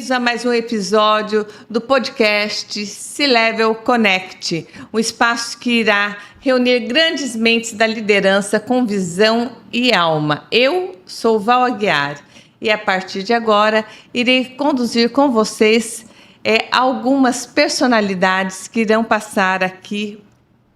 bem-vindos a mais um episódio do podcast C-Level Connect, um espaço que irá reunir grandes mentes da liderança com visão e alma. Eu sou Val Aguiar e a partir de agora irei conduzir com vocês algumas personalidades que irão passar aqui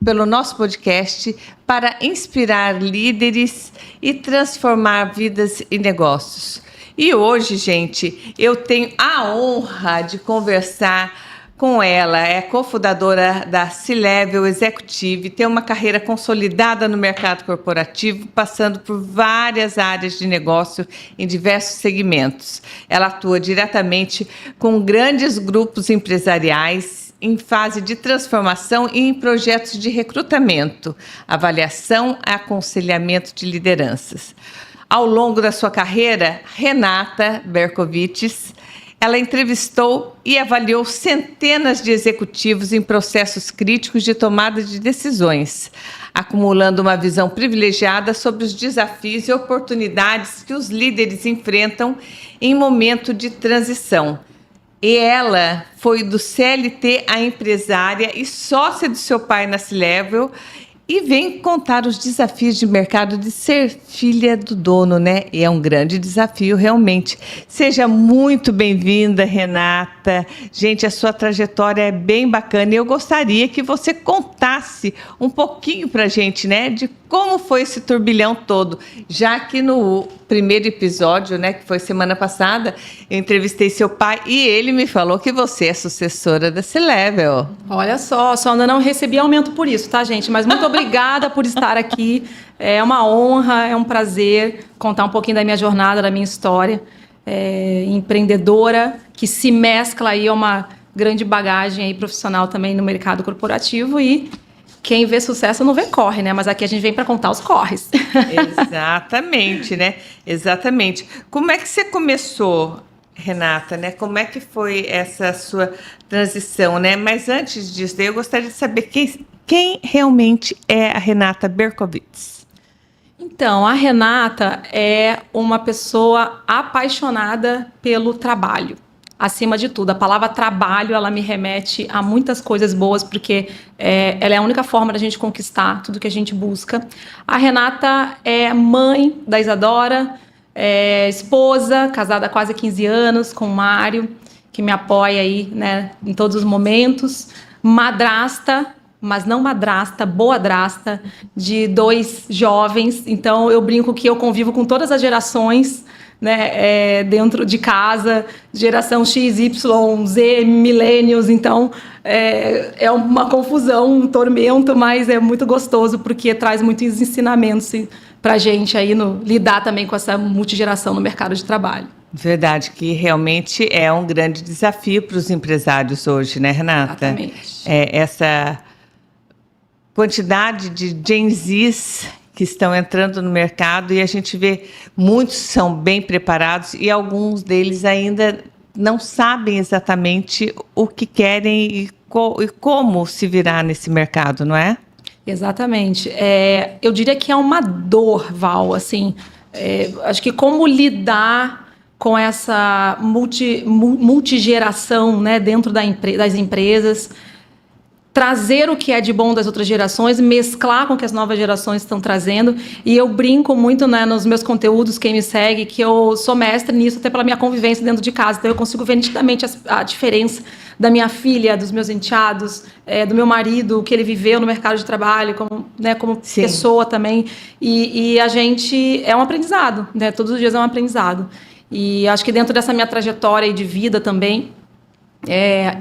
pelo nosso podcast para inspirar líderes e transformar vidas e negócios. E hoje, gente, eu tenho a honra de conversar com ela. É cofundadora da C-Level Executive, tem uma carreira consolidada no mercado corporativo, passando por várias áreas de negócio em diversos segmentos. Ela atua diretamente com grandes grupos empresariais em fase de transformação e em projetos de recrutamento, avaliação e aconselhamento de lideranças. Ao longo da sua carreira, Renata Berkovits, ela entrevistou e avaliou centenas de executivos em processos críticos de tomada de decisões, acumulando uma visão privilegiada sobre os desafios e oportunidades que os líderes enfrentam em momento de transição. E ela foi do CLT a empresária e sócia do seu pai na C-Level e vem contar os desafios de mercado de ser filha do dono, né? E é um grande desafio, realmente. Seja muito bem-vinda, Renata. Gente, a sua trajetória é bem bacana e eu gostaria que você contasse um pouquinho pra gente, né? De como foi esse turbilhão todo. Já que no primeiro episódio, né, que foi semana passada, eu entrevistei seu pai e ele me falou que você é sucessora da C-Level. Olha só ainda não recebi aumento por isso, tá, gente? Mas muito obrigada por estar aqui. É uma honra, é um prazer contar um pouquinho da minha jornada, da minha história. Empreendedora, que se mescla aí a uma grande bagagem aí profissional também no mercado corporativo e quem vê sucesso não vê corre, né? Mas aqui a gente vem para contar os corres. Exatamente, né? Exatamente. Como é que você começou, Renata, né? Como é que foi essa sua transição, né? Mas antes disso, eu gostaria de saber quem realmente é a Renata Berkovits. Então, a Renata é uma pessoa apaixonada pelo trabalho. Acima de tudo, a palavra trabalho, ela me remete a muitas coisas boas, porque ela é a única forma da gente conquistar tudo que a gente busca. A Renata é mãe da Isadora, esposa, casada há quase 15 anos com o Mário, que me apoia aí, né, em todos os momentos. Madrasta, mas não madrasta, boadrasta, de 2 jovens. Então, eu brinco que eu convivo com todas as gerações, né, dentro de casa, geração X, Y, Z, millennials. Então, é uma confusão, um tormento, mas é muito gostoso, porque traz muitos ensinamentos para a gente aí lidar também com essa multigeração no mercado de trabalho. Verdade, que realmente é um grande desafio para os empresários hoje, né, Renata? Exatamente. Essa quantidade de Gen Zs que estão entrando no mercado e a gente vê muitos são bem preparados e alguns deles ainda não sabem exatamente o que querem e como se virar nesse mercado, não é? Exatamente. Eu diria que é uma dor, Val, assim, acho que como lidar com essa multigeração, né, dentro das empresas, trazer o que é de bom das outras gerações, mesclar com o que as novas gerações estão trazendo. E eu brinco muito, né, nos meus conteúdos, quem me segue, que eu sou mestre nisso, até pela minha convivência dentro de casa. Então, eu consigo ver nitidamente a diferença da minha filha, dos meus enteados, do meu marido, o que ele viveu no mercado de trabalho, como pessoa também. E a gente é um aprendizado, né? Todos os dias é um aprendizado. E acho que dentro dessa minha trajetória de vida também,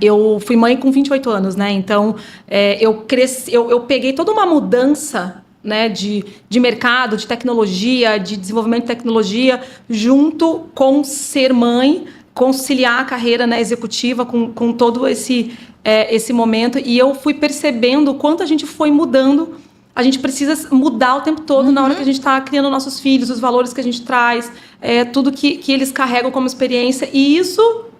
eu fui mãe com 28 anos, né? Então, eu peguei toda uma mudança, né, de mercado, de tecnologia, de desenvolvimento de tecnologia, junto com ser mãe, conciliar a carreira, né, executiva com todo esse momento. E eu fui percebendo o quanto a gente foi mudando. A gente precisa mudar o tempo todo na hora que a gente está criando nossos filhos, os valores que a gente traz, tudo que eles carregam como experiência. E isso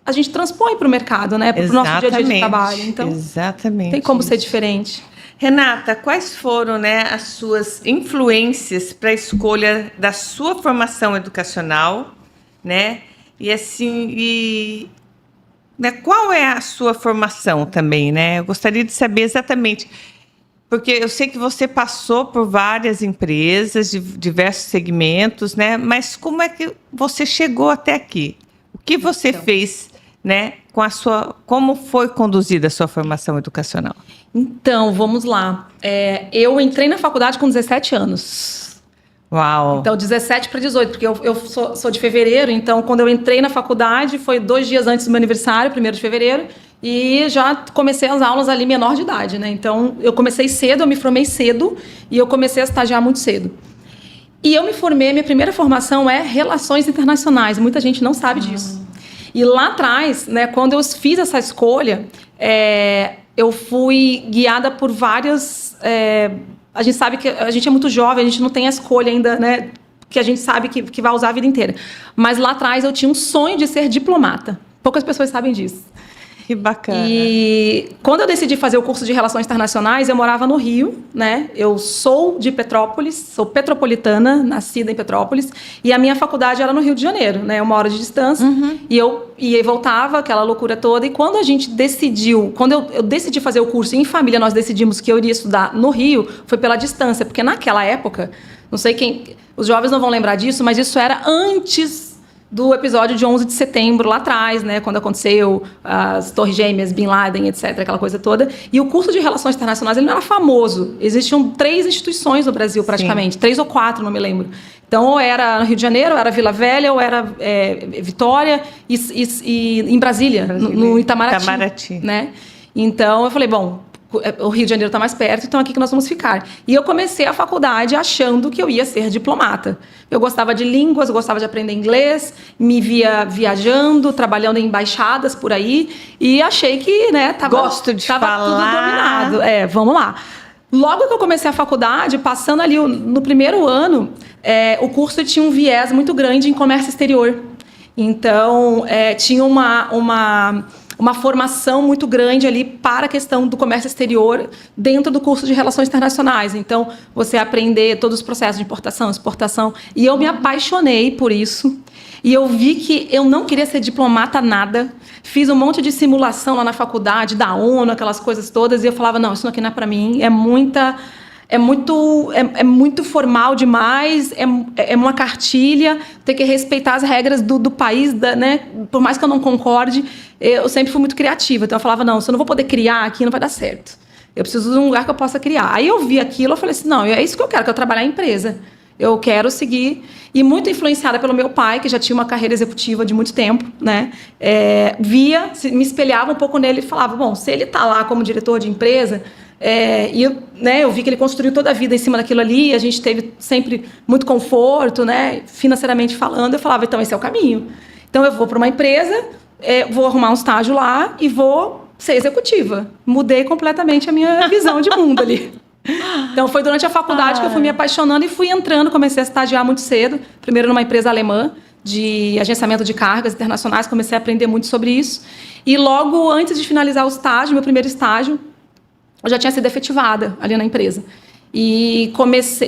a gente transpõe para o mercado, né? Para o nosso dia a dia de trabalho. Então, exatamente. Tem como ser diferente. Renata, quais foram, né, as suas influências para a escolha da sua formação educacional, né? E assim, né, qual é a sua formação também, né? Eu gostaria de saber exatamente, porque eu sei que você passou por várias empresas, de diversos segmentos, né? Mas como é que você chegou até aqui? O que você fez, né? Como foi conduzida a sua formação educacional? Então, vamos lá. Eu entrei na faculdade com 17 anos. Uau! Então, 17 para 18, porque eu sou de fevereiro, então quando eu entrei na faculdade foi 2 dias antes do meu aniversário, 1º de fevereiro, e já comecei as aulas ali menor de idade, né? Então, eu comecei cedo, eu me formei cedo, e eu comecei a estagiar muito cedo. E eu me formei, minha primeira formação é Relações Internacionais, muita gente não sabe disso. E lá atrás, né, quando eu fiz essa escolha, eu fui guiada por várias... a gente sabe que a gente é muito jovem, a gente não tem a escolha ainda, né, que a gente sabe que vai usar a vida inteira. Mas lá atrás eu tinha um sonho de ser diplomata. Poucas pessoas sabem disso. Que bacana. E quando eu decidi fazer o curso de Relações Internacionais, eu morava no Rio, né? Eu sou de Petrópolis, sou petropolitana, nascida em Petrópolis, e a minha faculdade era no Rio de Janeiro, né? 1 hora de distância. E eu ia e voltava, aquela loucura toda. E quando a gente decidiu, quando eu decidi fazer o curso em família, nós decidimos que eu iria estudar no Rio, foi pela distância, porque naquela época, não sei quem, os jovens não vão lembrar disso, mas isso era antes do episódio de 11 de setembro, lá atrás, né, quando aconteceu as Torres Gêmeas, Bin Laden, etc., aquela coisa toda. E o curso de Relações Internacionais ele não era famoso. Existiam 3 instituições no Brasil, praticamente. Sim. 3 ou 4, não me lembro. Então, ou era no Rio de Janeiro, ou era Vila Velha, ou era Vitória, e em Brasília, no Itamaraty. Né? Então, eu falei, bom, o Rio de Janeiro está mais perto, então aqui que nós vamos ficar. E eu comecei a faculdade achando que eu ia ser diplomata. Eu gostava de línguas, eu gostava de aprender inglês, me via viajando, trabalhando em embaixadas por aí, e achei que, né, tava tudo dominado. Vamos lá. Logo que eu comecei a faculdade, passando ali no primeiro ano, o curso tinha um viés muito grande em comércio exterior. Então, tinha uma formação muito grande ali para a questão do comércio exterior dentro do curso de Relações Internacionais. Então, você aprender todos os processos de importação, exportação. E eu me apaixonei por isso. E eu vi que eu não queria ser diplomata nada. Fiz um monte de simulação lá na faculdade, da ONU, aquelas coisas todas. E eu falava, não, isso aqui não é para mim. É muito formal demais, é uma cartilha, ter que respeitar as regras do país, né? Por mais que eu não concorde, eu sempre fui muito criativa. Então eu falava, não, se eu não vou poder criar aqui, não vai dar certo. Eu preciso de um lugar que eu possa criar. Aí eu vi aquilo, eu falei assim, não, é isso que eu quero trabalhar em empresa. Eu quero seguir. E muito influenciada pelo meu pai, que já tinha uma carreira executiva de muito tempo, né? Me espelhava um pouco nele e falava, bom, se ele está lá como diretor de empresa... eu vi que ele construiu toda a vida em cima daquilo ali, a gente teve sempre muito conforto, né, financeiramente falando. Eu falava, então esse é o caminho. Então eu vou para uma empresa, vou arrumar um estágio lá e vou ser executiva. Mudei completamente a minha visão de mundo ali. Então foi durante a faculdade que eu fui me apaixonando e fui entrando, comecei a estagiar muito cedo, primeiro numa empresa alemã de agenciamento de cargas internacionais, comecei a aprender muito sobre isso. E logo antes de finalizar o estágio, meu primeiro estágio, eu já tinha sido efetivada ali na empresa. E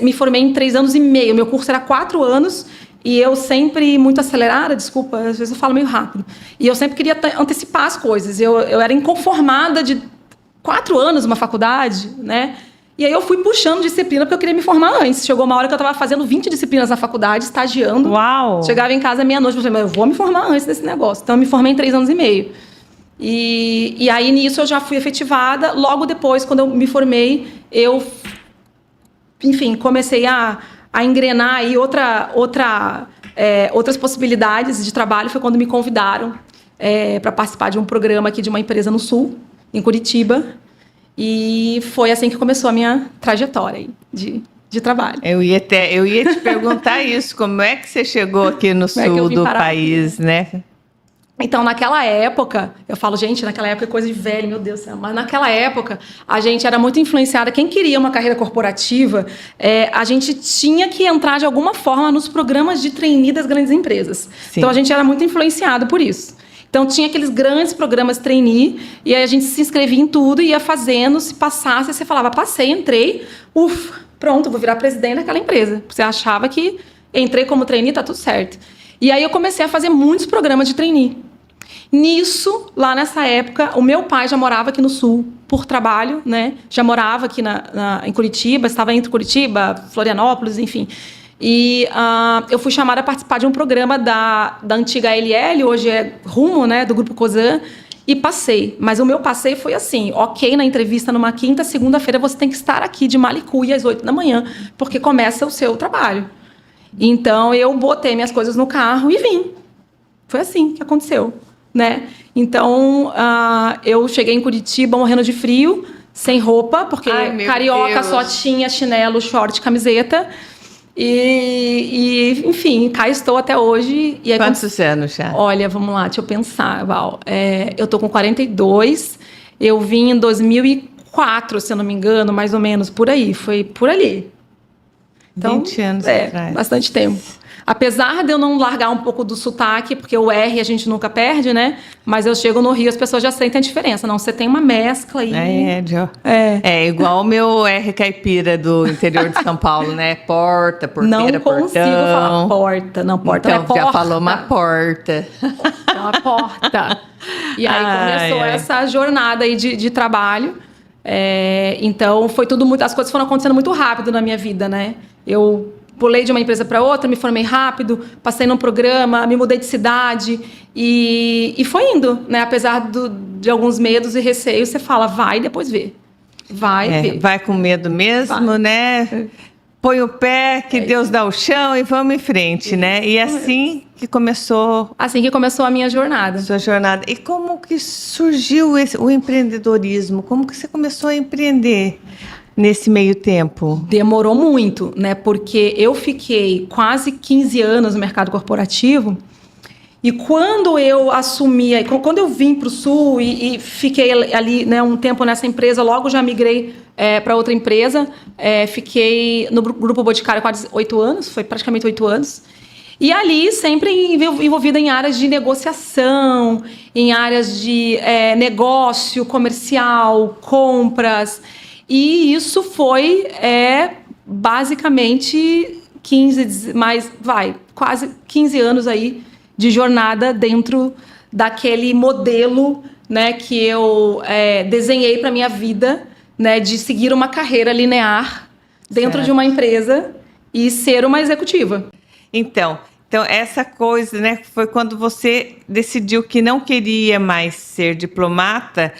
me formei em 3 anos e meio. Meu curso era 4 anos e eu sempre, muito acelerada, desculpa, às vezes eu falo meio rápido. E eu sempre queria antecipar as coisas. Eu era inconformada de 4 anos numa faculdade, né? E aí eu fui puxando disciplina porque eu queria me formar antes. Chegou uma hora que eu estava fazendo 20 disciplinas na faculdade, estagiando. Uau! Chegava em casa meia-noite e falei, mas eu vou me formar antes desse negócio. Então eu me formei em 3 anos e meio. E aí, nisso, eu já fui efetivada. Logo depois, quando eu me formei, eu, enfim, comecei a engrenar aí outras possibilidades de trabalho. Foi quando me convidaram para participar de um programa aqui de uma empresa no Sul, em Curitiba. E foi assim que começou a minha trajetória aí de trabalho. Eu ia te perguntar isso. Como é que você chegou aqui no sul do país, né? Então, naquela época, eu falo, gente, naquela época é coisa de velho, meu Deus do céu, mas naquela época a gente era muito influenciada. Quem queria uma carreira corporativa, a gente tinha que entrar de alguma forma nos programas de trainee das grandes empresas. Sim. Então, a gente era muito influenciado por isso. Então, tinha aqueles grandes programas trainee, e aí a gente se inscrevia em tudo, ia fazendo, se passasse, você falava, passei, entrei, pronto, vou virar presidente daquela empresa. Você achava que entrei como trainee, tá tudo certo. E aí eu comecei a fazer muitos programas de trainee. Nisso, lá nessa época, o meu pai já morava aqui no Sul por trabalho, né? Já morava aqui em Curitiba, estava entre Curitiba, Florianópolis, enfim. E eu fui chamada a participar de um programa da antiga ALL, hoje é Rumo, né? Do Grupo Cosan, e passei. Mas o meu passeio foi assim, ok, na entrevista numa quinta, segunda-feira você tem que estar aqui de Malicuia às 8 da manhã, porque começa o seu trabalho. Então, eu botei minhas coisas no carro e vim. Foi assim que aconteceu, né? Então, eu cheguei em Curitiba morrendo de frio, sem roupa, porque carioca só tinha chinelo, short, camiseta. Enfim, cá estou até hoje. E aí, Quantos anos já? Olha, vamos lá, deixa eu pensar, Val. Eu tô com 42, eu vim em 2004, se eu não me engano, mais ou menos, por aí, foi por ali. Então, 20 anos atrás. Bastante tempo. Apesar de eu não largar um pouco do sotaque, porque o R a gente nunca perde, né? Mas eu chego no Rio, as pessoas já sentem a diferença. Não, você tem uma mescla aí. É igual o meu R caipira do interior de São Paulo, né? Porta, porteira, não consigo falar porta. Não, porta então, é porta. Já falou uma porta. É uma porta. E aí começou essa jornada aí de trabalho. Então, foi tudo muito... As coisas foram acontecendo muito rápido na minha vida, né? Eu pulei de uma empresa para outra, me formei rápido, passei num programa, me mudei de cidade e foi indo, né? Apesar de alguns medos e receios, você fala, vai e depois vê. Vê. Vai com medo mesmo, né? Põe o pé, que Deus dá o chão e vamos em frente, né? E assim que começou... Assim que começou a minha jornada. Sua jornada. E como que surgiu o empreendedorismo? Como que você começou a empreender nesse meio tempo? Demorou muito, né? Porque eu fiquei quase 15 anos no mercado corporativo e quando eu assumi, quando eu vim para o Sul e fiquei ali, né, um tempo nessa empresa, logo já migrei para outra empresa, fiquei no Grupo Boticário quase 8 anos, foi praticamente 8 anos. E ali sempre envolvida em áreas de negociação, em áreas de negócio comercial, compras. E isso foi basicamente quase 15 anos aí de jornada dentro daquele modelo, né, que eu desenhei para minha vida, né, de seguir uma carreira linear dentro de uma empresa e ser uma executiva. Então essa coisa, né, foi quando você decidiu que não queria mais ser diplomata.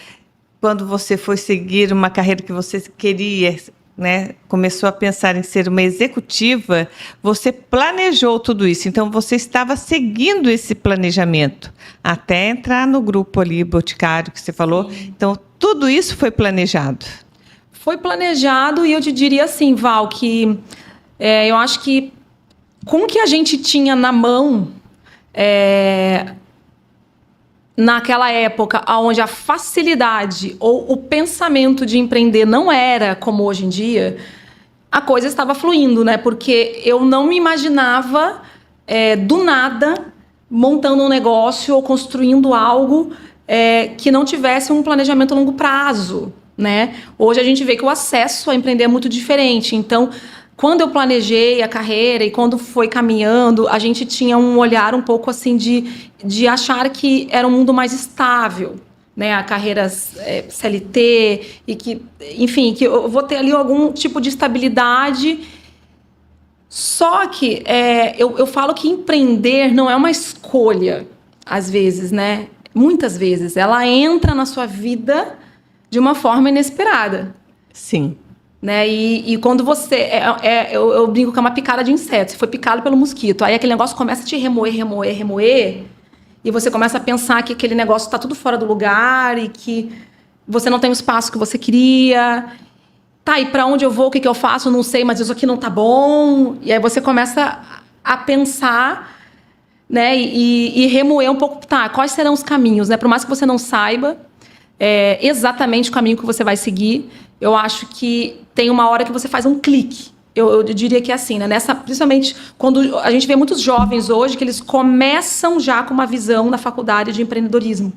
Quando você foi seguir uma carreira que você queria, né, começou a pensar em ser uma executiva, você planejou tudo isso. Então, você estava seguindo esse planejamento até entrar no grupo ali, Boticário, que você falou. Sim. Então, tudo isso foi planejado? Foi planejado e eu te diria assim, Val, que eu acho que com o que a gente tinha na mão... naquela época, onde a facilidade ou o pensamento de empreender não era como hoje em dia, a coisa estava fluindo, né? Porque eu não me imaginava, do nada, montando um negócio ou construindo algo que não tivesse um planejamento a longo prazo, né? Hoje a gente vê que o acesso a empreender é muito diferente. Então, quando eu planejei a carreira e quando foi caminhando, a gente tinha um olhar um pouco assim de achar que era um mundo mais estável, né? A carreira CLT e que, enfim, que eu vou ter ali algum tipo de estabilidade. Só que eu falo que empreender não é uma escolha, às vezes, né? Muitas vezes. Ela entra na sua vida de uma forma inesperada. Sim. Né? E quando você... eu brinco que é uma picada de inseto. Você foi picado pelo mosquito. Aí aquele negócio começa a te remoer. E você começa a pensar que aquele negócio está tudo fora do lugar e que você não tem o espaço que você queria. Tá, e para onde eu vou? O que eu faço? Não sei, mas isso aqui não tá bom. E aí você começa a pensar, né? E remoer um pouco. Tá, quais serão os caminhos? Né? Por mais que você não saiba exatamente o caminho que você vai seguir, eu acho que tem uma hora que você faz um clique. Eu diria que é assim, né? Principalmente quando a gente vê muitos jovens hoje que eles começam já com uma visão na faculdade de empreendedorismo.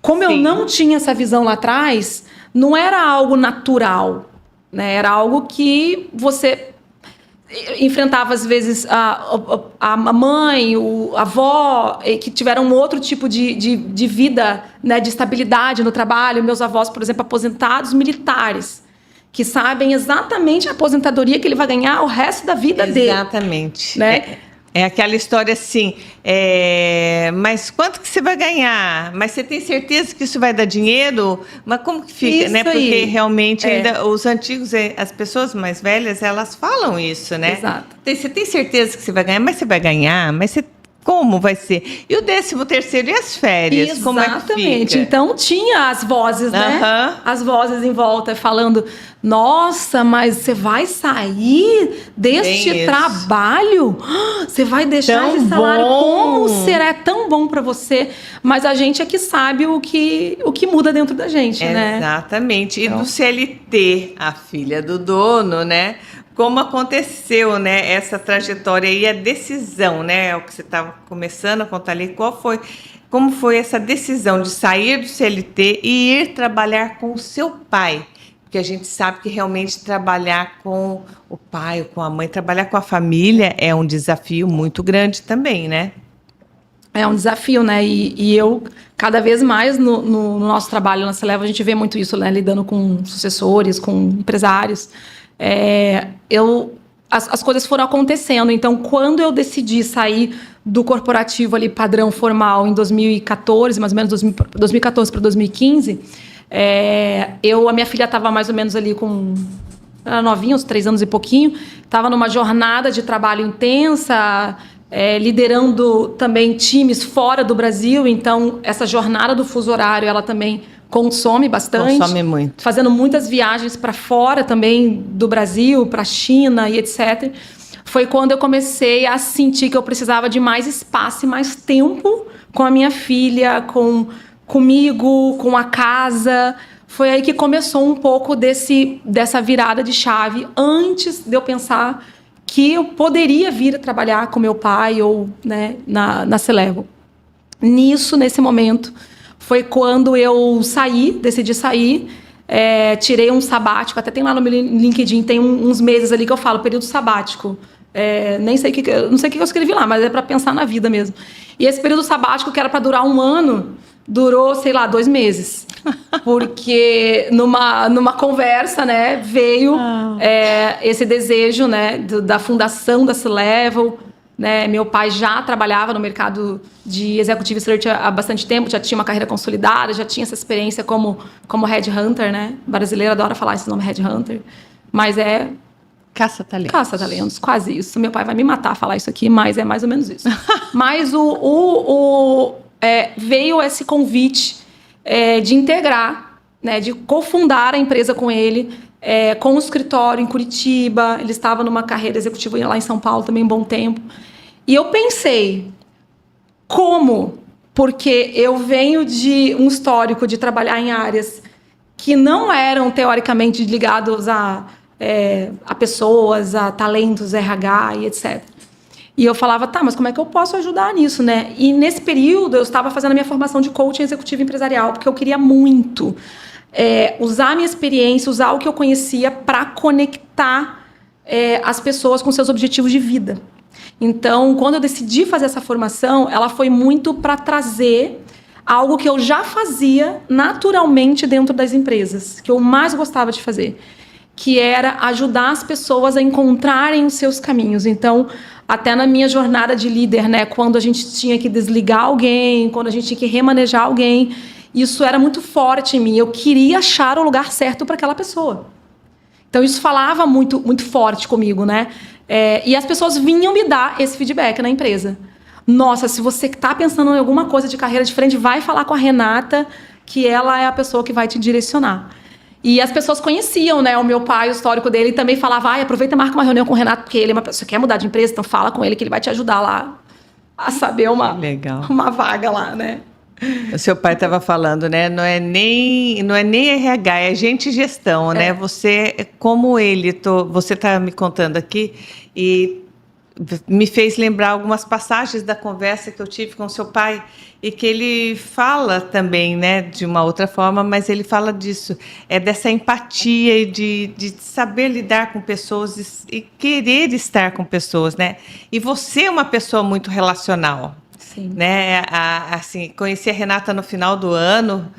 Como Sim. eu não tinha essa visão lá atrás, não era algo natural, né? Era algo que você enfrentava, às vezes, a mãe, a avó, que tiveram um outro tipo de vida, né, de estabilidade no trabalho. Meus avós, por exemplo, aposentados militares, que sabem exatamente a aposentadoria que ele vai ganhar o resto da vida dele. Exatamente. Né? É aquela história assim, mas quanto que você vai ganhar? Mas você tem certeza que isso vai dar dinheiro? Mas como que fica, Isso né? Porque aí. realmente ainda os antigos, as pessoas mais velhas, elas falam isso, né? Exato. Você tem certeza que você vai ganhar? Mas você vai ganhar? Mas como vai ser? E o 13º e as férias? Exatamente. Como é que fica? Então tinha as vozes, né? Aham. As vozes em volta falando: nossa, mas você vai sair deste Bem isso. trabalho? Você vai deixar Tão esse salário? bom. Como será? É tão bom para você? Mas a gente é que sabe o que muda dentro da gente, né? Exatamente. E Então. do CLT, a filha do dono, né? Como aconteceu, né, essa trajetória e a decisão, né? O que você estava começando a contar ali, como foi essa decisão de sair do CLT e ir trabalhar com o seu pai? Porque a gente sabe que realmente trabalhar com o pai ou com a mãe, trabalhar com a família é um desafio muito grande também, né? É um desafio, né? E eu, cada vez mais no nosso trabalho na Celeva, a gente vê muito isso, né? Lidando com sucessores, com empresários. As coisas foram acontecendo. Então, quando eu decidi sair do corporativo ali, padrão formal, em 2014, mais ou menos 2014 para 2015, a minha filha estava mais ou menos ali era novinha, uns 3 anos e pouquinho, estava numa jornada de trabalho intensa, liderando também times fora do Brasil. Então, essa jornada do fuso horário, ela também consome bastante. Consome muito. Fazendo muitas viagens para fora também do Brasil, para a China e etc. Foi quando eu comecei a sentir que eu precisava de mais espaço e mais tempo com a minha filha, comigo, com a casa. Foi aí que começou um pouco dessa virada de chave, antes de eu pensar que eu poderia vir a trabalhar com meu pai ou, né, na Celevo. Nesse momento, foi quando eu decidi sair, tirei um sabático, até tem lá no meu LinkedIn, tem uns meses ali que eu falo, período sabático. Não sei o que eu escrevi lá, mas é para pensar na vida mesmo. E esse período sabático, que era para durar 1 ano, durou, 2 meses. Porque numa conversa, né, veio esse desejo, né, da fundação da C-Level. Né? Meu pai já trabalhava no mercado de executive search há bastante tempo, já tinha uma carreira consolidada, já tinha essa experiência como headhunter, né? Brasileiro adora falar esse nome, headhunter, mas caça-talentos. Caça-talentos, quase isso. Meu pai vai me matar falar isso aqui, mas é mais ou menos isso. Mas veio esse convite de integrar, né? De cofundar a empresa com ele, com o escritório em Curitiba. Ele estava numa carreira executiva lá em São Paulo também, um bom tempo. E eu pensei, como? Porque eu venho de um histórico de trabalhar em áreas que não eram teoricamente ligados a pessoas, a talentos, RH e etc. E eu falava, tá, mas como é que eu posso ajudar nisso, né? E nesse período eu estava fazendo a minha formação de coaching executivo empresarial, porque eu queria muito usar a minha experiência, usar o que eu conhecia para conectar as pessoas com seus objetivos de vida. Então, quando eu decidi fazer essa formação, ela foi muito para trazer algo que eu já fazia naturalmente dentro das empresas, que eu mais gostava de fazer, que era ajudar as pessoas a encontrarem os seus caminhos. Então, até na minha jornada de líder, né, quando a gente tinha que desligar alguém, quando a gente tinha que remanejar alguém, isso era muito forte em mim. Eu queria achar o lugar certo para aquela pessoa. Então, isso falava muito, muito forte comigo, né? E as pessoas vinham me dar esse feedback na empresa. Nossa, se você está pensando em alguma coisa de carreira diferente, vai falar com a Renata, que ela é a pessoa que vai te direcionar. E as pessoas conheciam, né, o meu pai, o histórico dele, e também falava, aproveita e marca uma reunião com o Renato, porque ele é uma pessoa que quer mudar de empresa, então fala com ele que ele vai te ajudar lá a saber uma vaga lá, né? O seu pai estava falando, né? Não é nem RH, é gente e gestão, né? Você, como ele, você está me contando aqui, e me fez lembrar algumas passagens da conversa que eu tive com seu pai e que ele fala também, né, de uma outra forma, mas ele fala disso, dessa empatia e de saber lidar com pessoas e querer estar com pessoas, né? E você é uma pessoa muito relacional. Sim. Né? Assim, conheci a Renata no final do ano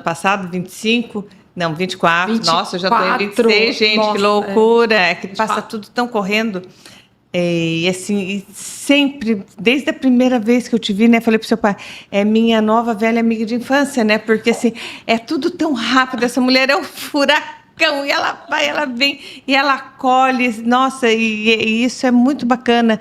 passado, 25, não, 24, nossa, eu já estou em 26, gente, nossa, que loucura, que passa tudo tão correndo. E assim, sempre, desde a primeira vez que eu te vi, né, falei pro seu pai, é minha nova velha amiga de infância, né, porque assim, é tudo tão rápido, essa mulher é um furacão, e ela vai, ela vem, e ela acolhe, nossa, e isso é muito bacana.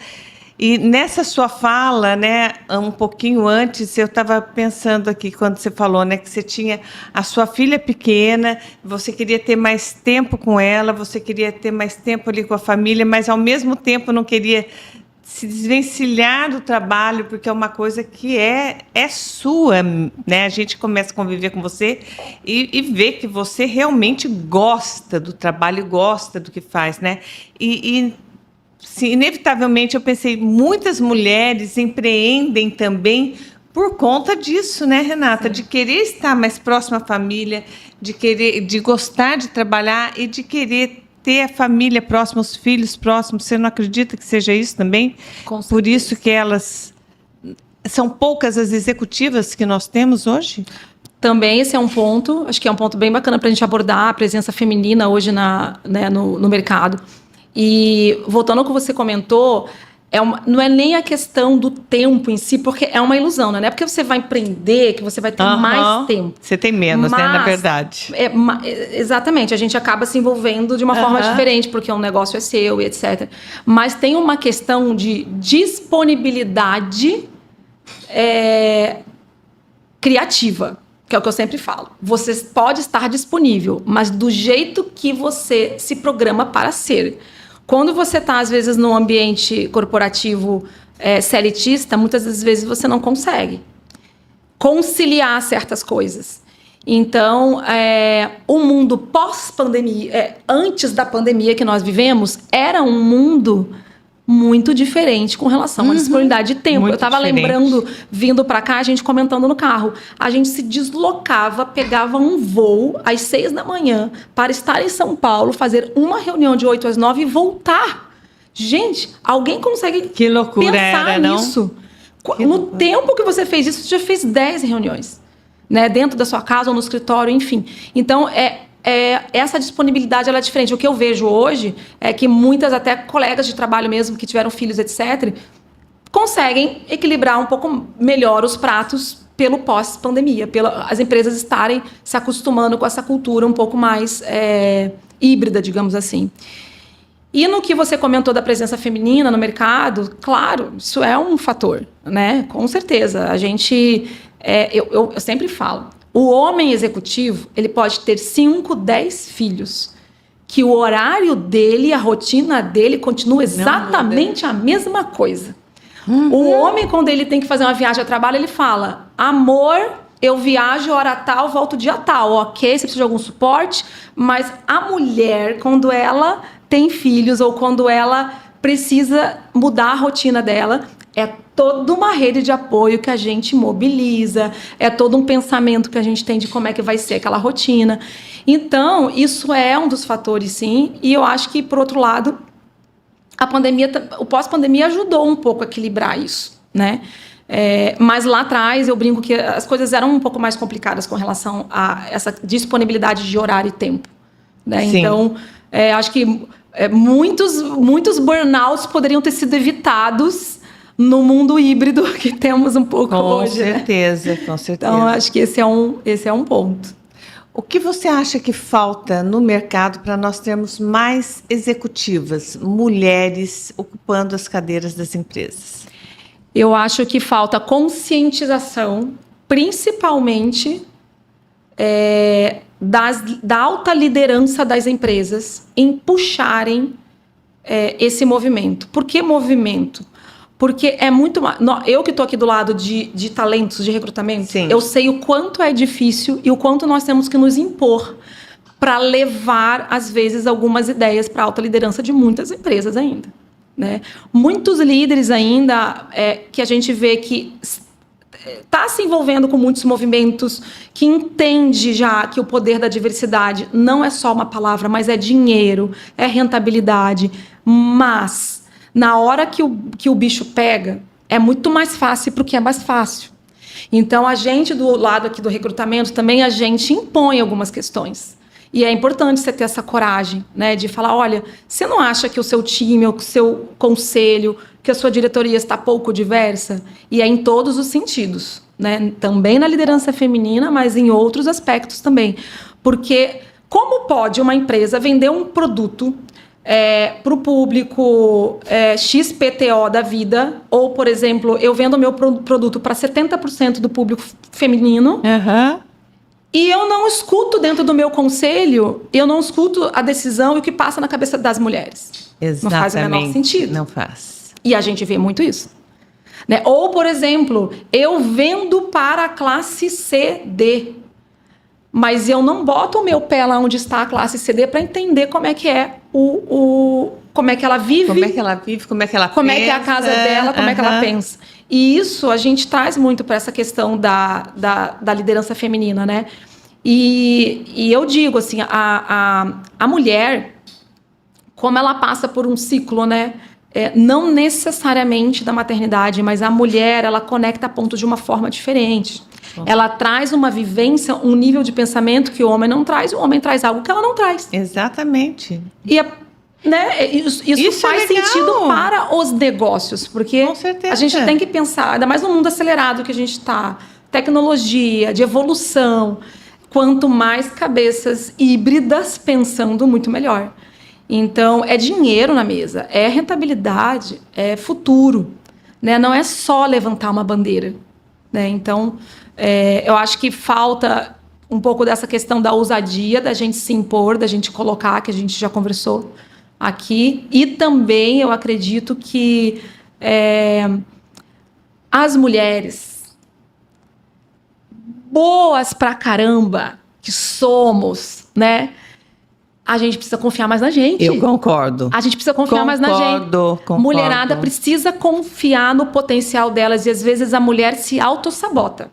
E nessa sua fala, né, um pouquinho antes, eu estava pensando aqui, quando você falou, né, que você tinha a sua filha pequena, você queria ter mais tempo com ela, você queria ter mais tempo ali com a família, mas, ao mesmo tempo, não queria se desvencilhar do trabalho, porque é uma coisa que é sua, né? A gente começa a conviver com você e vê que você realmente gosta do trabalho, gosta do que faz, né? Sim, inevitavelmente, eu pensei, muitas mulheres empreendem também por conta disso, né, Renata? Sim. De querer estar mais próxima à família, de gostar de trabalhar e de querer ter a família próxima, os filhos próximos. Você não acredita que seja isso também? Com certeza. Por isso que elas... São poucas as executivas que nós temos hoje? Também esse é um ponto, acho que é um ponto bem bacana para a gente abordar a presença feminina hoje no mercado. E voltando ao que você comentou, não é nem a questão do tempo em si, porque é uma ilusão, né? Não é porque você vai empreender que você vai ter mais tempo. Você tem menos, né? Na verdade. Exatamente, a gente acaba se envolvendo de uma forma diferente, porque o negócio é seu e etc. Mas tem uma questão de disponibilidade criativa, que é o que eu sempre falo. Você pode estar disponível, mas do jeito que você se programa para ser. Quando você está, às vezes, num ambiente corporativo seletista, muitas das vezes você não consegue conciliar certas coisas. Então, o mundo pós-pandemia, antes da pandemia que nós vivemos, era um mundo muito diferente com relação à disponibilidade de tempo. Eu estava lembrando, vindo para cá, a gente comentando no carro. A gente se deslocava, pegava um voo às 6 da manhã para estar em São Paulo, fazer uma reunião de 8 às 9 e voltar. Gente, alguém consegue que loucura pensar nisso? No tempo que você fez isso, você já fez 10 reuniões, né? Dentro da sua casa ou no escritório, enfim. Então, essa disponibilidade ela é diferente. O que eu vejo hoje é que muitas, até colegas de trabalho mesmo, que tiveram filhos, etc., conseguem equilibrar um pouco melhor os pratos pelo pós-pandemia, as empresas estarem se acostumando com essa cultura um pouco mais híbrida, digamos assim. E no que você comentou da presença feminina no mercado, claro, isso é um fator, né? Com certeza. A gente... eu sempre falo, o homem executivo, ele pode ter 5, 10 filhos, que o horário dele, a rotina dele continua exatamente a mesma coisa. O homem, quando ele tem que fazer uma viagem a trabalho, ele fala, amor, eu viajo hora tal, volto dia tal, ok, você precisa de algum suporte, mas a mulher, quando ela tem filhos ou quando ela precisa mudar a rotina dela, é toda uma rede de apoio que a gente mobiliza, é todo um pensamento que a gente tem de como é que vai ser aquela rotina. Então, isso é um dos fatores, sim, e eu acho que, por outro lado, o pós-pandemia ajudou um pouco a equilibrar isso, né? Mas lá atrás, eu brinco que as coisas eram um pouco mais complicadas com relação a essa disponibilidade de horário e tempo, né? Então, acho que muitos burnouts poderiam ter sido evitados no mundo híbrido que temos um pouco hoje. Com certeza. Então, acho que esse é um ponto. O que você acha que falta no mercado para nós termos mais executivas, mulheres ocupando as cadeiras das empresas? Eu acho que falta conscientização, principalmente da alta liderança das empresas em puxarem esse movimento. Por que movimento? Porque é muito... Eu que estou aqui do lado de talentos, de recrutamento, sim, eu sei o quanto é difícil e o quanto nós temos que nos impor para levar, às vezes, algumas ideias para a alta liderança de muitas empresas ainda. né? Muitos líderes ainda que a gente vê que está se envolvendo com muitos movimentos, que entende já que o poder da diversidade não é só uma palavra, mas é dinheiro, é rentabilidade. Mas, na hora que o bicho pega, é muito mais fácil para o que é mais fácil. Então, a gente, do lado aqui do recrutamento, também a gente impõe algumas questões. E é importante você ter essa coragem, né, de falar, olha, você não acha que o seu time, o seu conselho, que a sua diretoria está pouco diversa? E é em todos os sentidos, né? Também na liderança feminina, mas em outros aspectos também. Porque como pode uma empresa vender um produto para o público XPTO da vida, ou, por exemplo, eu vendo o meu produto para 70% do público feminino, e eu não escuto dentro do meu conselho, eu não escuto a decisão e o que passa na cabeça das mulheres. Exatamente. Não faz o menor sentido. Não faz. E a gente vê muito isso. Né? Ou, por exemplo, eu vendo para a classe CD, mas eu não boto o meu pé lá onde está a classe CD para entender como é que é como é que ela vive. Como é que ela vive, como é que ela pensa. Como é que é a casa dela, como é que ela pensa. E isso a gente traz muito para essa questão da liderança feminina, né? E eu digo assim, a mulher, como ela passa por um ciclo, né? Não necessariamente da maternidade, mas a mulher, ela conecta pontos de uma forma diferente. Ela traz uma vivência, um nível de pensamento que o homem não traz, e o homem traz algo que ela não traz. Exatamente. E né, isso faz sentido para os negócios, porque a gente tem que pensar, ainda mais no mundo acelerado que a gente está, tecnologia, de evolução, quanto mais cabeças híbridas pensando, muito melhor. Então, é dinheiro na mesa, é rentabilidade, é futuro, né? Não é só levantar uma bandeira, né? Então, eu acho que falta um pouco dessa questão da ousadia, da gente se impor, da gente colocar, que a gente já conversou aqui. E também eu acredito que as mulheres boas pra caramba que somos, né? A gente precisa confiar mais na gente. Eu concordo. A gente precisa confiar mais na gente. Concordo. Mulherada precisa confiar no potencial delas e às vezes a mulher se autossabota,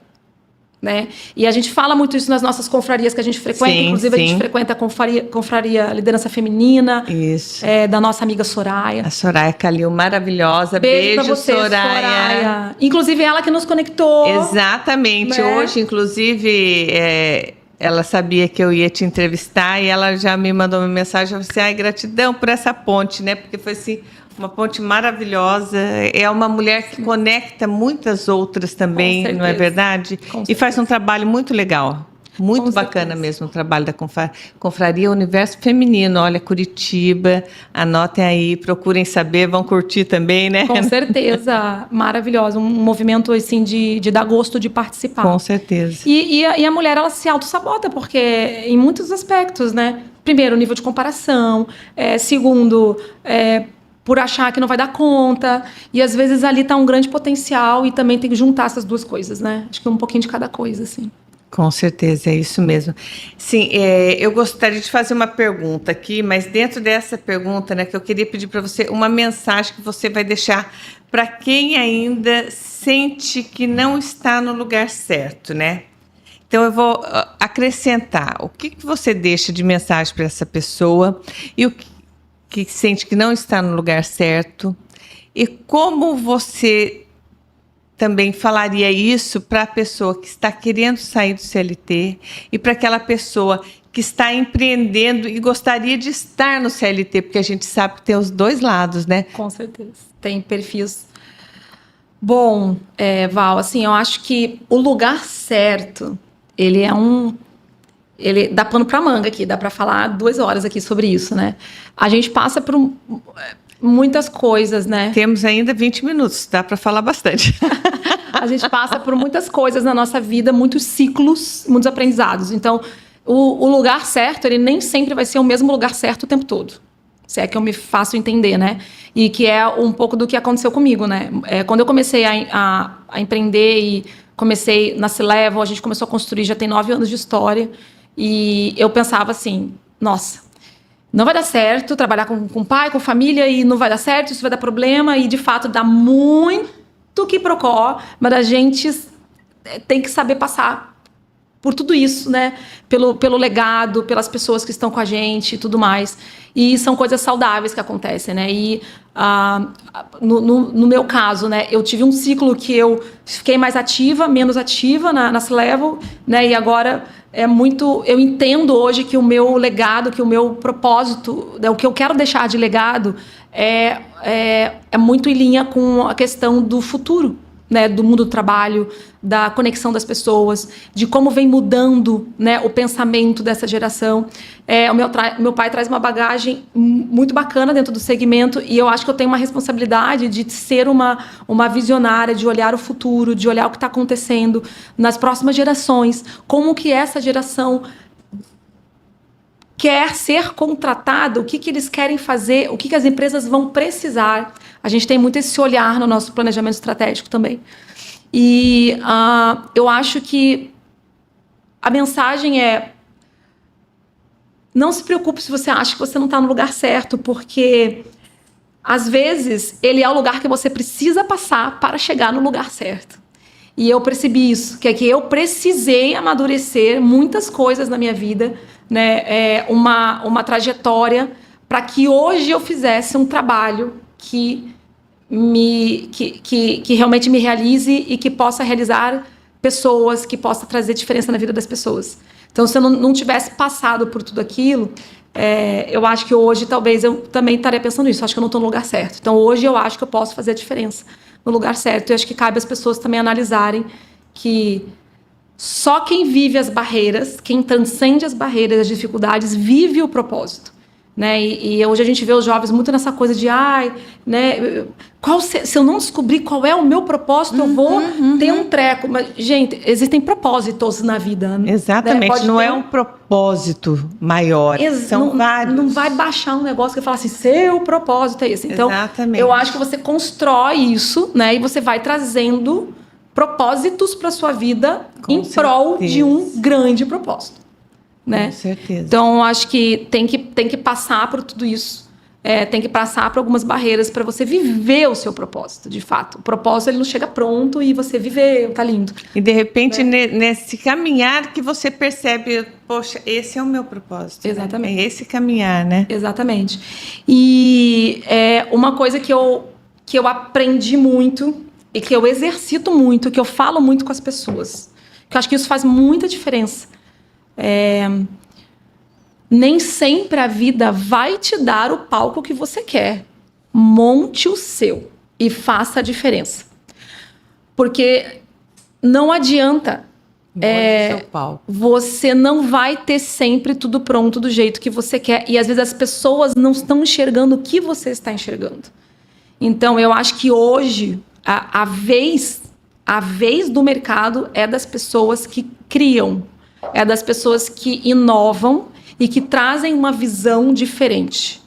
né? E a gente fala muito isso nas nossas confrarias que a gente frequenta. Sim, inclusive, a gente frequenta a confraria Liderança Feminina. Isso. Da nossa amiga Soraya. A Soraya Calil, maravilhosa. Beijo pra você, Soraya. Inclusive, ela que nos conectou. Exatamente. Né? Hoje, inclusive, ela sabia que eu ia te entrevistar e ela já me mandou uma mensagem. Eu falei assim, gratidão por essa ponte, né? Porque foi assim, uma ponte maravilhosa. É uma mulher que conecta muitas outras também, não é verdade? E faz um trabalho muito legal. Muito bacana mesmo o trabalho da Confraria Universo Feminino. Olha, Curitiba, anotem aí, procurem saber, vão curtir também, né? Com certeza, maravilhosa. Um movimento assim de dar gosto de participar. Com certeza. E a mulher, ela se autossabota, porque em muitos aspectos, né? Primeiro, o nível de comparação. Segundo, por achar que não vai dar conta. E às vezes ali está um grande potencial e também tem que juntar essas duas coisas, né? Acho que um pouquinho de cada coisa, assim. Com certeza, é isso mesmo. Sim, eu gostaria de fazer uma pergunta aqui, mas dentro dessa pergunta, né, que eu queria pedir para você uma mensagem que você vai deixar para quem ainda sente que não está no lugar certo, né? Então, eu vou acrescentar. O que você deixa de mensagem para essa pessoa e o que sente que não está no lugar certo e como você também falaria isso para a pessoa que está querendo sair do CLT e para aquela pessoa que está empreendendo e gostaria de estar no CLT, porque a gente sabe que tem os dois lados, né? Com certeza. Tem perfis. Bom, Val, assim, eu acho que o lugar certo, ele dá pano para manga aqui, dá para falar 2 horas aqui sobre isso, né? A gente passa por muitas coisas, né? Temos ainda 20 minutos, dá para falar bastante. A gente passa por muitas coisas na nossa vida, muitos ciclos, muitos aprendizados. Então, o lugar certo, ele nem sempre vai ser o mesmo lugar certo o tempo todo. Se é que eu me faço entender, né? E que é um pouco do que aconteceu comigo, né? Quando eu comecei a empreender e comecei na C-Level, a gente começou a construir, já tem 9 anos de história. E eu pensava assim, nossa, não vai dar certo trabalhar com pai, com família, e não vai dar certo, isso vai dar problema, e de fato dá muito quiprocó, mas a gente tem que saber passar por tudo isso, né? Pelo legado, pelas pessoas que estão com a gente e tudo mais. E são coisas saudáveis que acontecem, né? E no meu caso, né? Eu tive um ciclo que eu fiquei mais ativa, menos ativa na C-Level, né? E agora eu entendo hoje que o meu legado, que o meu propósito, né? O que eu quero deixar de legado é muito em linha com a questão do futuro, né, do mundo do trabalho, da conexão das pessoas, de como vem mudando, né, o pensamento dessa geração. Meu pai traz uma bagagem muito bacana dentro do segmento, e eu acho que eu tenho uma responsabilidade de ser uma visionária, de olhar o futuro, de olhar o que está acontecendo nas próximas gerações, como que essa geração quer ser contratada, o que eles querem fazer, o que as empresas vão precisar. A gente tem muito esse olhar no nosso planejamento estratégico também. E eu acho que a mensagem é: não se preocupe se você acha que você não está no lugar certo, porque às vezes ele é o lugar que você precisa passar para chegar no lugar certo. E eu percebi isso, que eu precisei amadurecer muitas coisas na minha vida, né? Uma trajetória para que hoje eu fizesse um trabalho que realmente me realize e que possa realizar pessoas, que possa trazer diferença na vida das pessoas. Então, se eu não tivesse passado por tudo aquilo, eu acho que hoje talvez eu também estaria pensando nisso. Acho que eu não estou no lugar certo. Então, hoje eu acho que eu posso fazer a diferença no lugar certo. E acho que cabe às pessoas também analisarem que só quem vive as barreiras, quem transcende as barreiras, as dificuldades, vive o propósito. Né? E hoje a gente vê os jovens muito nessa coisa de né, se eu não descobrir qual é o meu propósito, eu vou ter um treco. Mas, gente, existem propósitos na vida. Exatamente, né? Não é um propósito maior, são vários. Não vai baixar um negócio que fala assim, seu propósito é esse. Então, exatamente. Eu acho que você constrói isso, né, e você vai trazendo propósitos para sua vida em prol de um grande propósito. Né? Com certeza. Então, acho que tem que passar por tudo isso. Tem que passar por algumas barreiras para você viver o seu propósito, de fato. O propósito ele não chega pronto e você viveu, tá lindo. E, de repente, né? Nesse caminhar que você percebe, poxa, esse é o meu propósito. Exatamente. Né? É esse caminhar, né? Exatamente. E uma coisa que eu aprendi muito e que eu exercito muito, que eu falo muito com as pessoas, que eu acho que isso faz muita diferença. Nem sempre a vida vai te dar o palco que você quer. Monte o seu e faça a diferença. Porque não adianta. Seu palco. Você não vai ter sempre tudo pronto do jeito que você quer. E às vezes as pessoas não estão enxergando o que você está enxergando. Então eu acho que hoje a vez do mercado é das pessoas que criam. É das pessoas que inovam e que trazem uma visão diferente.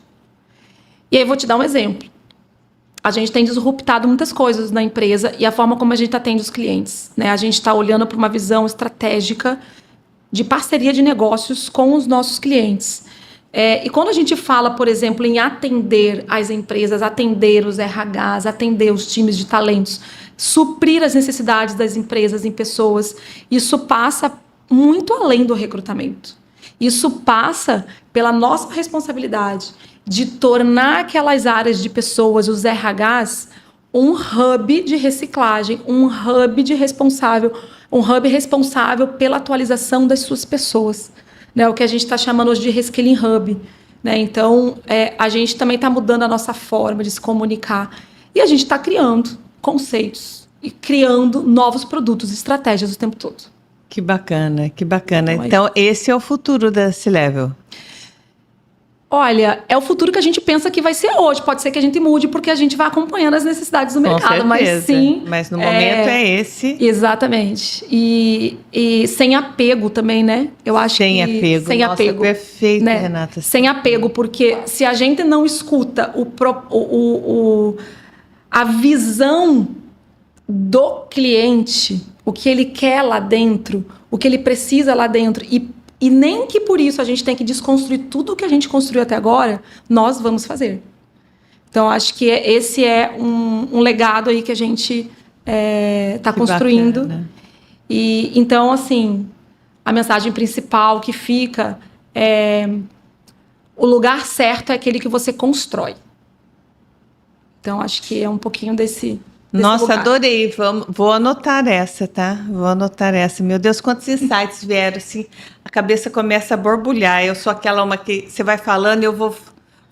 E aí eu vou te dar um exemplo. A gente tem disruptado muitas coisas na empresa e a forma como a gente atende os clientes. Né? A gente está olhando para uma visão estratégica de parceria de negócios com os nossos clientes. E quando a gente fala, por exemplo, em atender as empresas, atender os RHs, atender os times de talentos, suprir as necessidades das empresas em pessoas, isso passa muito além do recrutamento. Isso passa pela nossa responsabilidade de tornar aquelas áreas de pessoas, os RHs, um hub de reciclagem, um hub responsável pela atualização das suas pessoas. Né? O que a gente está chamando hoje de Reskilling Hub. Né? Então, a gente também está mudando a nossa forma de se comunicar. E a gente está criando conceitos e criando novos produtos e estratégias o tempo todo. Que bacana, que bacana. Então, esse é o futuro da C-Level. Olha, é o futuro que a gente pensa que vai ser hoje. Pode ser que a gente mude porque a gente vai acompanhando as necessidades do mercado. Mas sim. Mas no momento é esse. Exatamente. E sem apego também, né? Eu acho sem apego. Sem Nossa, apego. Perfeito, né? Renata. Sem apego, porque se a gente não escuta a visão do cliente, o que ele quer lá dentro, o que ele precisa lá dentro, E nem que por isso a gente tem que desconstruir tudo o que a gente construiu até agora, nós vamos fazer. Então, acho que esse é um legado aí que a gente está construindo. Bacana. E então, assim, a mensagem principal que fica é: o lugar certo é aquele que você constrói. Então, acho que é um pouquinho desse Nossa, lugar. adorei. Vou anotar essa, tá? Vou anotar essa. Meu Deus, quantos insights vieram, assim. A cabeça começa a borbulhar. Eu sou aquela uma que você vai falando e eu vou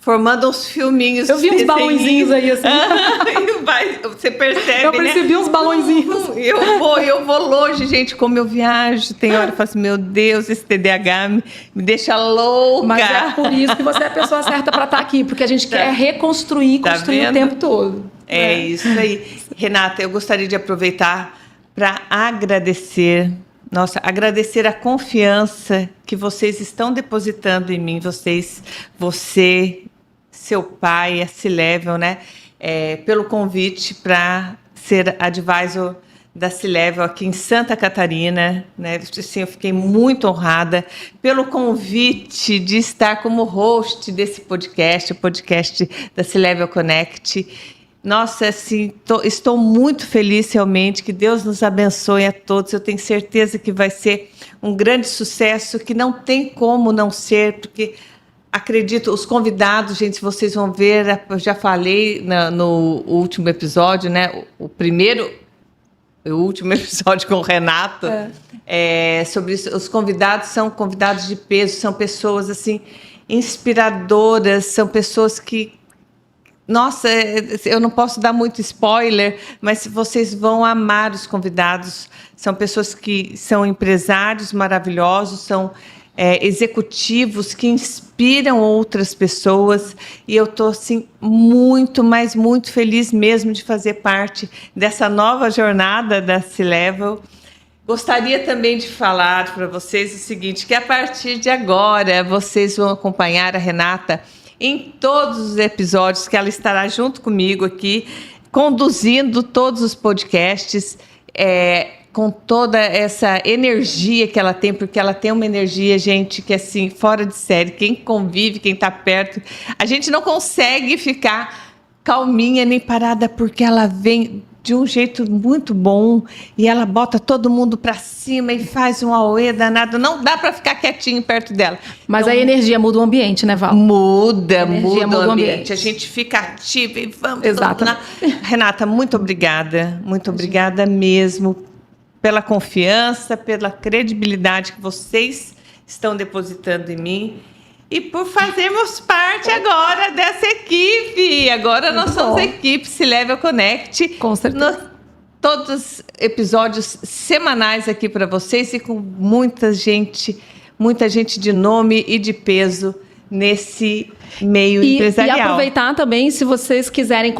formando uns filminhos. Eu vi uns balãozinhos aí, assim. Você percebe, Eu percebi uns balãozinhos. Eu vou longe, gente, como eu viajo. Tem hora que eu falo assim, meu Deus, esse TDAH me deixa louca. Mas é por isso que você é a pessoa certa para estar aqui, porque a gente quer reconstruir, construir o tempo todo. É isso aí. Renata, eu gostaria de aproveitar para agradecer a confiança que vocês estão depositando em mim, você, seu pai, a C-Level, né? Pelo convite para ser advisor da C-Level aqui em Santa Catarina, né? Assim, eu fiquei muito honrada pelo convite de estar como host desse podcast, o podcast da C-Level Connect. Nossa, assim, estou muito feliz realmente, que Deus nos abençoe a todos. Eu tenho certeza que vai ser um grande sucesso, que não tem como não ser, porque acredito, os convidados, gente, vocês vão ver, eu já falei no último episódio, né? O último episódio com o Renato, sobre isso. Os convidados são convidados de peso, são pessoas assim inspiradoras, são pessoas que, nossa, eu não posso dar muito spoiler, mas vocês vão amar os convidados. São pessoas que são empresários maravilhosos, são executivos que inspiram outras pessoas. E eu estou assim, muito, mas muito feliz mesmo de fazer parte dessa nova jornada da C-Level. Gostaria também de falar para vocês o seguinte, que a partir de agora vocês vão acompanhar a Renata em todos os episódios, que ela estará junto comigo aqui, conduzindo todos os podcasts, com toda essa energia que ela tem, porque ela tem uma energia, gente, que é assim, fora de série. Quem convive, quem está perto, a gente não consegue ficar calminha nem parada, porque ela vem de um jeito muito bom e ela bota todo mundo para cima e faz um auê danado. Não dá para ficar quietinho perto dela. Mas então, a energia muda o ambiente, né, Val? Muda o ambiente. A gente fica ativa e vamos. Exato. Renata, muito obrigada. Muito obrigada mesmo pela confiança, pela credibilidade que vocês estão depositando em mim. E por fazermos parte agora dessa equipe. Agora nós somos a equipe C-Level Connect. Com certeza. Todos os episódios semanais aqui para vocês e com muita gente de nome e de peso nesse meio empresarial. E aproveitar também, se vocês quiserem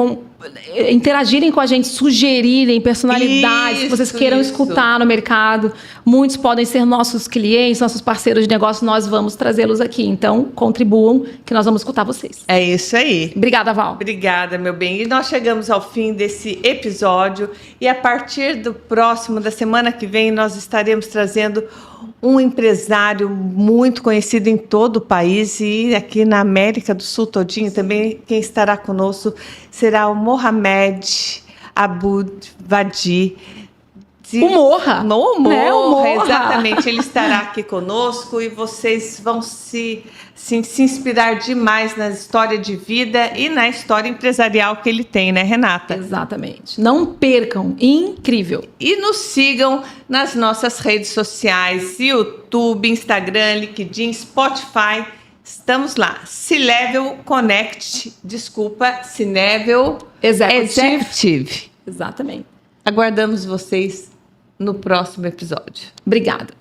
interagirem com a gente, sugerirem personalidades que vocês queiram escutar no mercado. Muitos podem ser nossos clientes, nossos parceiros de negócio, nós vamos trazê-los aqui. Então, contribuam, que nós vamos escutar vocês. É isso aí. Obrigada, Val. Obrigada, meu bem. E nós chegamos ao fim desse episódio e a partir da semana que vem, nós estaremos trazendo um empresário muito conhecido em todo o país e aqui na América do Sul todinho também. Quem estará conosco será o Mohamed Abud Vadi. O Morra. O Morra, né? O Morra. Exatamente. Ele estará aqui conosco e vocês vão se inspirar demais na história de vida e na história empresarial que ele tem, né, Renata? Exatamente. Não percam. Incrível. E nos sigam nas nossas redes sociais, YouTube, Instagram, LinkedIn, Spotify. Estamos lá. C-Level Connect. Desculpa, C-Level Executive. Exatamente. Aguardamos vocês no próximo episódio. Obrigada.